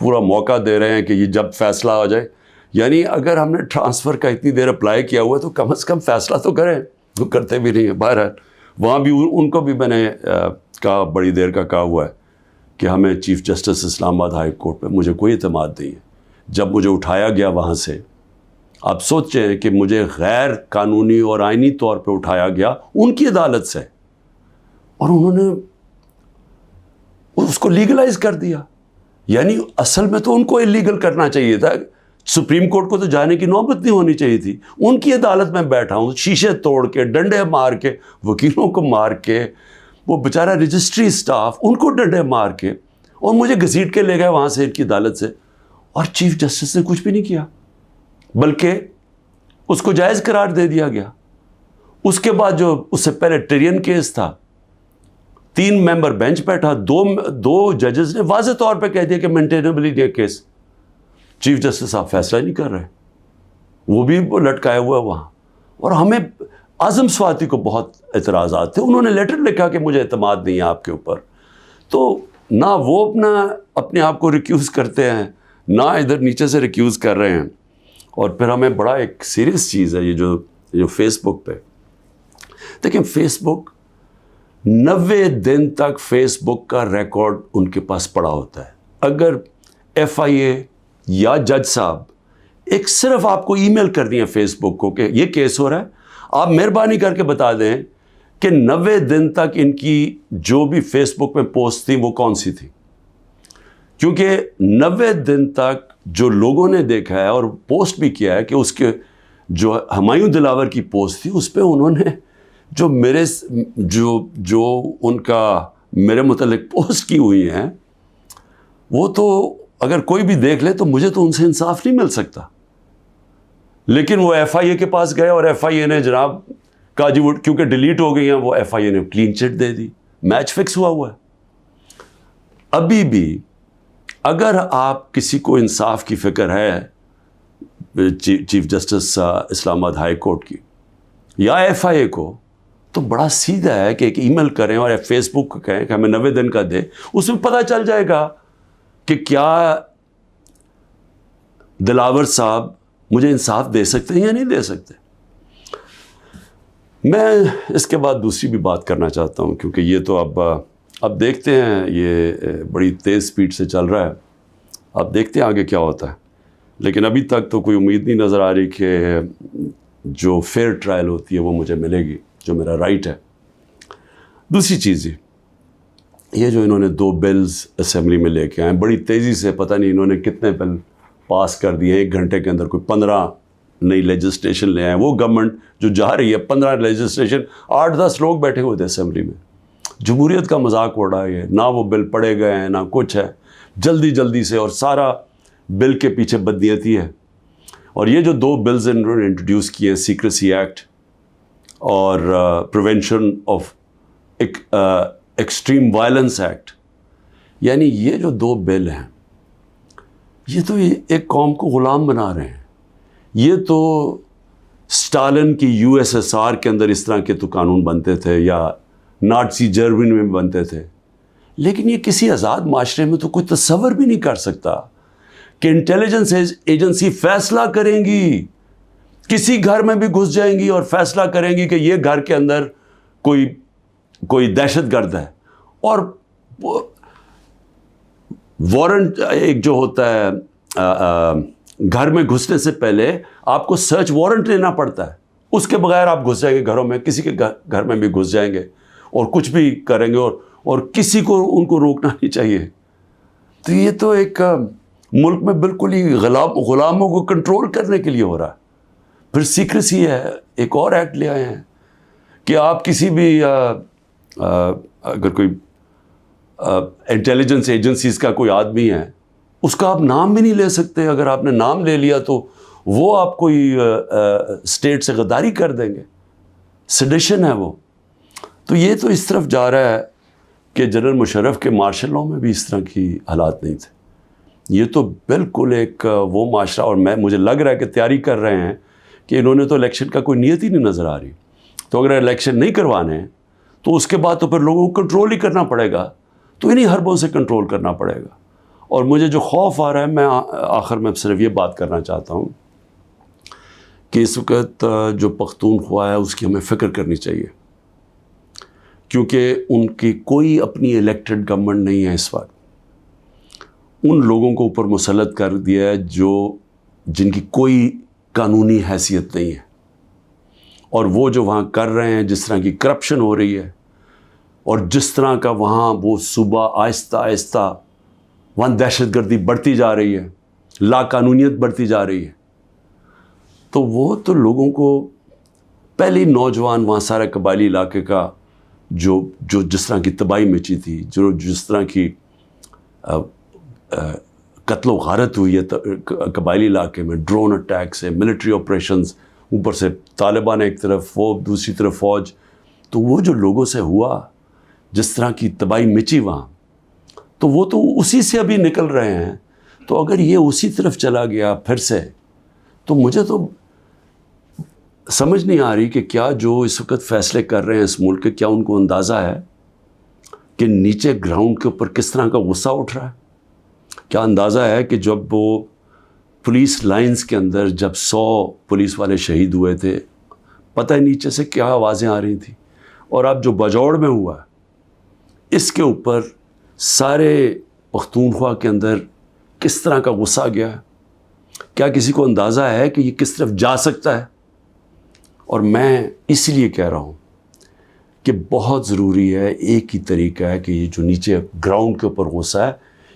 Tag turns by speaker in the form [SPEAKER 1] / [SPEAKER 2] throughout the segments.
[SPEAKER 1] پورا موقع دے رہے ہیں کہ یہ جب فیصلہ ہو جائے. یعنی اگر ہم نے ٹرانسفر کا اتنی دیر اپلائی کیا ہوا ہے تو کم از کم فیصلہ تو کریں. وہ کرتے بھی نہیں ہیں. بہرحال وہاں بھی ان کو بھی میں نے کہا, بڑی دیر کا کہا ہوا ہے کہ ہمیں چیف جسٹس اسلام آباد ہائی کورٹ پہ مجھے کوئی اعتماد نہیں ہے. جب مجھے اٹھایا گیا وہاں سے, آپ سوچیں کہ مجھے غیر قانونی اور آئینی طور پہ اٹھایا گیا ان کی عدالت سے, اور انہوں نے اس کو لیگلائز کر دیا. یعنی اصل میں تو ان کو اللیگل کرنا چاہیے تھا. سپریم کورٹ کو تو جانے کی نوبت نہیں ہونی چاہیے تھی. ان کی عدالت میں بیٹھا ہوں, شیشے توڑ کے, ڈنڈے مار کے, وکیلوں کو مار کے, وہ بیچارہ رجسٹری اسٹاف ان کو ڈنڈے مار کے, اور مجھے گھسیٹ کے لے گئے وہاں سے ان کی عدالت سے. اور چیف جسٹس نے کچھ بھی نہیں کیا, بلکہ اس کو جائز قرار دے دیا گیا. اس کے بعد جو اس سے پہلے ٹرین کیس تھا, 3 ممبر بینچ بیٹھا, دو ججز نے واضح طور پہ کہہ دیا کہ مینٹینیبل ہے کیس. چیف جسٹس صاحب فیصلہ نہیں کر رہے, وہ بھی لٹکائے ہوا وہاں. اور ہمیں اعظم سواتی کو بہت اعتراضات تھے. انہوں نے لیٹر لکھا کہ مجھے اعتماد نہیں ہے آپ کے اوپر. تو نہ وہ اپنے آپ کو ریکیوز کرتے ہیں, نہ ادھر نیچے سے ریکیوز کر رہے ہیں. اور پھر ہمیں بڑا ایک سیریس چیز ہے یہ جو فیس بک پہ دیکھیں, فیس بک 90 دن تک فیس بک کا ریکارڈ ان کے پاس پڑا ہوتا ہے. اگر FIA یا جج صاحب ایک صرف آپ کو ای میل کر دیا فیس بک کو کہ یہ کیس ہو رہا ہے, آپ مہربانی کر کے بتا دیں کہ 90 دن تک ان کی جو بھی فیس بک میں پوسٹ تھی وہ کون سی تھی. کیونکہ 90 دن تک جو لوگوں نے دیکھا ہے اور پوسٹ بھی کیا ہے کہ اس کے جو ہمایوں دلاور کی پوسٹ تھی اس پہ انہوں نے جو ان کا میرے متعلق پوسٹ کی ہوئی ہیں, وہ تو اگر کوئی بھی دیکھ لے تو مجھے تو ان سے انصاف نہیں مل سکتا. لیکن وہ FIA کے پاس گئے اور FIA نے جناب کہا جی وہ کیونکہ ڈیلیٹ ہو گئی ہیں, وہ FIA نے کلین چٹ دے دی. میچ فکس ہوا ہے. ابھی بھی اگر آپ کسی کو انصاف کی فکر ہے چیف جسٹس اسلام آباد ہائی کورٹ کی یا FIA کو, تو بڑا سیدھا ہے کہ ایک ای میل کریں اور فیس بک کو کہیں کہ ہمیں 90 دن کا دے. اس میں پتہ چل جائے گا کہ کیا دلاور صاحب مجھے انصاف دے سکتے ہیں یا نہیں دے سکتے. میں اس کے بعد دوسری بھی بات کرنا چاہتا ہوں, کیونکہ یہ تو اب دیکھتے ہیں, یہ بڑی تیز سپیڈ سے چل رہا ہے. اب دیکھتے ہیں آگے کیا ہوتا ہے. لیکن ابھی تک تو کوئی امید نہیں نظر آ رہی کہ جو فیئر ٹرائل ہوتی ہے وہ مجھے ملے گی, جو میرا رائٹ ہے. دوسری چیز یہ جو انہوں نے 2 بلز اسمبلی میں لے کے آئے بڑی تیزی سے, پتہ نہیں انہوں نے کتنے بل پاس کر دیے 1 گھنٹے کے اندر, کوئی 15 نئی لیجسلیشن لے آئے. وہ گورنمنٹ جو جا رہی ہے 15 لیجسلیشن, 8-10 لوگ بیٹھے ہوئے تھے اسمبلی میں. جمہوریت کا مذاق اڑا ہے, نہ وہ بل پڑھے گئے ہیں نہ کچھ ہے, جلدی سے, اور سارا بل کے پیچھے بدنیتی ہے. اور یہ جو 2 بلز انہوں نے انٹروڈیوس کیے ہیں, سیکریسی ایکٹ اور prevention of extreme violence act, یعنی یہ جو 2 بل ہیں یہ تو ایک قوم کو غلام بنا رہے ہیں. یہ تو اسٹالن کی USSR کے اندر اس طرح کے تو قانون بنتے تھے, یا نازی جرمنی میں بنتے تھے. لیکن یہ کسی آزاد معاشرے میں تو کوئی تصور بھی نہیں کر سکتا کہ انٹیلیجنس ایجنسی فیصلہ کریں گی, کسی گھر میں بھی گھس جائیں گی اور فیصلہ کریں گی کہ یہ گھر کے اندر کوئی دہشت گرد ہے, اور وارنٹ ایک جو ہوتا ہے گھر میں گھسنے سے پہلے آپ کو سرچ وارنٹ لینا پڑتا ہے, اس کے بغیر آپ گھس جائیں گے گھروں میں, کسی کے گھر میں بھی گھس جائیں گے اور کچھ بھی کریں گے, اور کسی کو ان کو روکنا نہیں چاہیے. تو یہ تو ایک ملک میں بالکل ہی غلاموں کو کنٹرول کرنے کے لیے ہو رہا ہے. پھر سیکریسی ہے, ایک اور ایکٹ لے آئے ہیں کہ آپ کسی بھی اگر کوئی انٹیلیجنس ایجنسیز کا کوئی آدمی ہے, اس کا آپ نام بھی نہیں لے سکتے. اگر آپ نے نام لے لیا تو وہ آپ کوئی اسٹیٹ سے غداری کر دیں گے, سیڈیشن ہے وہ. تو یہ تو اس طرف جا رہا ہے کہ جنرل مشرف کے مارشل لاء میں بھی اس طرح کی حالات نہیں تھے. یہ تو بالکل ایک وہ معاشرہ, اور مجھے لگ رہا ہے کہ تیاری کر رہے ہیں کہ انہوں نے تو الیکشن کا کوئی نیت ہی نہیں نظر آ رہی. تو اگر الیکشن نہیں کروانے ہیں تو اس کے بعد تو پھر لوگوں کو کنٹرول ہی کرنا پڑے گا, تو انہیں حربوں سے کنٹرول کرنا پڑے گا. اور مجھے جو خوف آ رہا ہے، میں آخر میں صرف یہ بات کرنا چاہتا ہوں کہ اس وقت جو پختونخوا ہے اس کی ہمیں فکر کرنی چاہیے، کیونکہ ان کی کوئی اپنی الیکٹڈ گورنمنٹ نہیں ہے اس وقت. ان لوگوں کو اوپر مسلط کر دیا ہے جن کی کوئی قانونی حیثیت نہیں ہے، اور وہ جو وہاں کر رہے ہیں، جس طرح کی کرپشن ہو رہی ہے اور جس طرح کا وہاں وہ صوبہ آہستہ آہستہ وہاں دہشت گردی بڑھتی جا رہی ہے، لا قانونیت بڑھتی جا رہی ہے، تو وہ تو لوگوں کو پہلے نوجوان وہاں سارے قبائلی علاقے کا جو جس طرح کی تباہی مچی تھی، جس طرح کی قتل و غارت ہوئی ہے قبائلی علاقے میں، ڈرون اٹیک سے، ملٹری آپریشنز، اوپر سے طالبان ایک طرف، وہ دوسری طرف فوج، تو وہ جو لوگوں سے ہوا، جس طرح کی تباہی مچی وہاں، تو وہ تو اسی سے ابھی نکل رہے ہیں. تو اگر یہ اسی طرف چلا گیا پھر سے، تو مجھے تو سمجھ نہیں آ رہی کہ کیا جو اس وقت فیصلے کر رہے ہیں اس ملک کے، کیا ان کو اندازہ ہے کہ نیچے گراؤنڈ کے اوپر کس طرح کا غصہ اٹھ رہا ہے؟ کیا اندازہ ہے کہ جب وہ پولیس لائنز کے اندر جب 100 پولیس والے شہید ہوئے تھے، پتہ ہے نیچے سے کیا آوازیں آ رہی تھیں؟ اور اب جو بجوڑ میں ہوا اس کے اوپر سارے پختونخوا کے اندر کس طرح کا غصہ گیا ہے؟ کیا کسی کو اندازہ ہے کہ یہ کس طرف جا سکتا ہے؟ اور میں اس لیے کہہ رہا ہوں کہ بہت ضروری ہے، ایک ہی طریقہ ہے کہ یہ جو نیچے گراؤنڈ کے اوپر غصہ ہے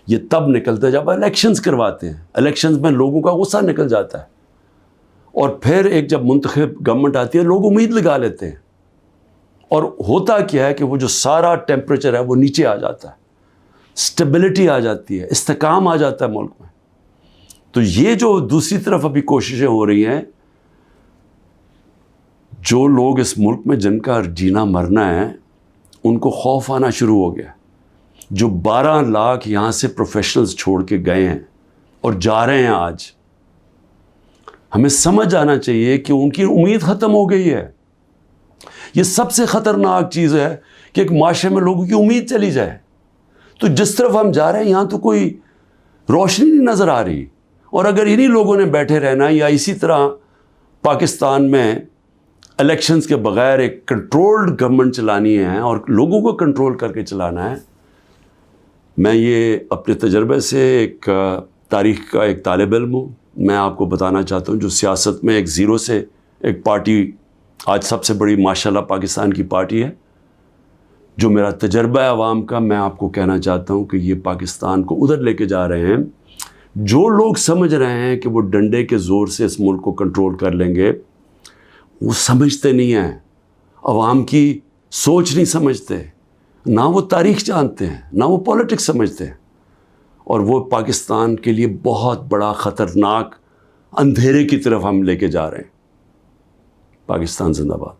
[SPEAKER 1] یہ تب نکلتا ہے جب الیکشنز کرواتے ہیں. الیکشنز میں لوگوں کا غصہ نکل جاتا ہے، اور پھر ایک جب منتخب گورنمنٹ آتی ہے لوگ امید لگا لیتے ہیں، اور ہوتا کیا ہے کہ وہ جو سارا ٹیمپریچر ہے وہ نیچے آ جاتا ہے، سٹیبلٹی آ جاتی ہے، استحکام آ جاتا ہے ملک میں. تو یہ جو دوسری طرف ابھی کوششیں ہو رہی ہیں، جو لوگ اس ملک میں جن کا جینا مرنا ہے ان کو خوف آنا شروع ہو گیا. جو 12 لاکھ یہاں سے پروفیشنلز چھوڑ کے گئے ہیں اور جا رہے ہیں، آج ہمیں سمجھ آنا چاہیے کہ ان کی امید ختم ہو گئی ہے. یہ سب سے خطرناک چیز ہے کہ ایک معاشرے میں لوگوں کی امید چلی جائے. تو جس طرف ہم جا رہے ہیں یہاں تو کوئی روشنی نہیں نظر آ رہی، اور اگر انہی لوگوں نے بیٹھے رہنا یا اسی طرح پاکستان میں الیکشنز کے بغیر ایک کنٹرولڈ گورنمنٹ چلانی ہے اور لوگوں کو کنٹرول کر کے چلانا ہے. میں یہ اپنے تجربے سے ایک تاریخ کا ایک طالب علم ہوں، میں آپ کو بتانا چاہتا ہوں جو سیاست میں ایک زیرو سے ایک پارٹی آج سب سے بڑی ماشاءاللہ پاکستان کی پارٹی ہے، جو میرا تجربہ ہے عوام کا، میں آپ کو کہنا چاہتا ہوں کہ یہ پاکستان کو ادھر لے کے جا رہے ہیں. جو لوگ سمجھ رہے ہیں کہ وہ ڈنڈے کے زور سے اس ملک کو کنٹرول کر لیں گے، وہ سمجھتے نہیں ہیں، عوام کی سوچ نہیں سمجھتے، نہ وہ تاریخ جانتے ہیں، نہ وہ پولیٹکس سمجھتے ہیں، اور وہ پاکستان کے لیے بہت بڑا خطرناک اندھیرے کی طرف ہم لے کے جا رہے ہیں. پاکستان زندہ باد.